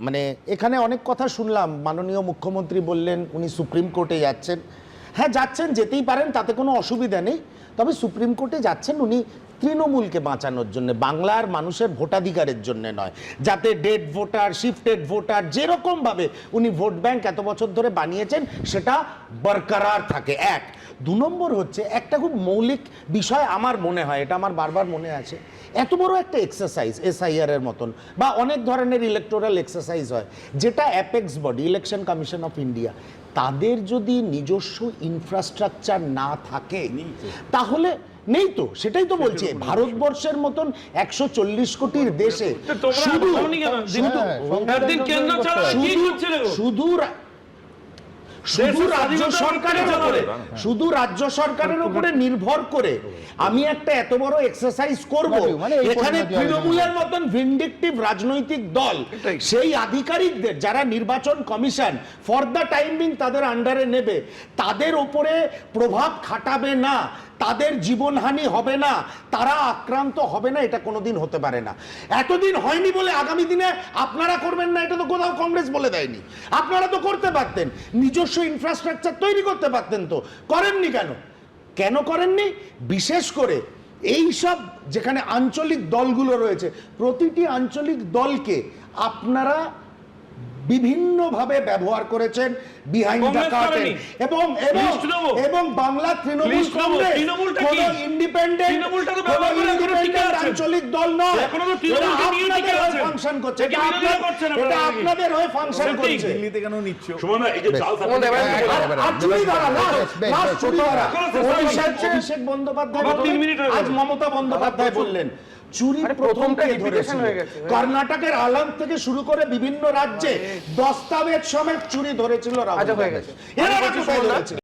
মানে এখানে অনেক কথা শুনলাম, মাননীয় মুখ্যমন্ত্রী বললেন উনি সুপ্রিম কোর্টে যাচ্ছেন। হ্যাঁ যাচ্ছেন, যেতেই পারেন, তাতে কোনো অসুবিধা নেই। তবে সুপ্রিম কোর্টে যাচ্ছেন উনি তৃণমূলকে বাঁচানোর জন্য, বাংলার মানুষের ভোটাধিকারের জন্য নয়, যাতে ডেড ভোটার, শিফটেড ভোটার, যেরকমভাবে উনি ভোট ব্যাংক এত বছর ধরে বানিয়েছেন সেটা বরকরার থাকে। এক, দু নম্বর হচ্ছে একটা খুব মৌলিক বিষয় আমার মনে হয়, এটা আমার বারবার মনে আছে, এত বড় একটা এক্সারসাইজ এসআইআর এর মতন বা অনেক ধরনের ইলেকটোরাল এক্সারসাইজ হয়, যেটা apex body election commission of India, তাদের যদি নিজস্ব ইনফ্রাস্ট্রাকচার না থাকে তাহলে নেই তো, সেটাই তো বলছি, ভারতবর্ষের মতন 140 কোটির দেশে শুধু রাজ্য সরকারের উপরে নির্ভর করে আমি একটা এত বড় এক্সারসাইজ করব, এখানে তৃণমূলের মতন ভিন্ডিকটিভ রাজনৈতিক দল সেই আধিকারিকদের যারা নির্বাচন কমিশন ফর দ্য টাইমিং তাদের আন্ডারে নেবে, তাদের উপরে প্রভাব খাটাবে না, তাদের জীবনহানি হবে না, তারা আক্রান্ত হবে না, এটা কোনোদিন হতে পারে না। এতদিন হয়নি বলে আগামী দিনে আপনারা করবেন না এটা তো কোথাও কংগ্রেস বলে দেয়নি। আপনারা তো করতে পারতেন, নিজস্ব ইনফ্রাস্ট্রাকচার তৈরি করতে পারতেন, তো করেননি কেন? কেন করেননি? বিশেষ করে এই সব যেখানে আঞ্চলিক দলগুলো রয়েছে, প্রতিটি আঞ্চলিক দলকে আপনারা বিভিন্নভাবে ব্যবহার করেছেন বিহাইন্ড দ্য কার্টেন, এবং বাংলা তৃণমূল কংগ্রেস কোনো ইন্ডিপেন্ডেন্ট আঞ্চলিক দল নয়, আপনাদের হয়ে ফাংশন করছে, এটা আপনাদের হয়ে ফাংশন করছে। দিল্লিতে কেন নিচ্ছ? অভিষেক বন্দ্যোপাধ্যায়, আজ মমতা বন্দ্যোপাধ্যায় বললেন চুরি প্রথম কে ধরেছিল, কর্ণাটকের আলাম থেকে শুরু করে বিভিন্ন রাজ্যে দস্তাবেজ সমেত চুরি ধরেছিল রাহুল।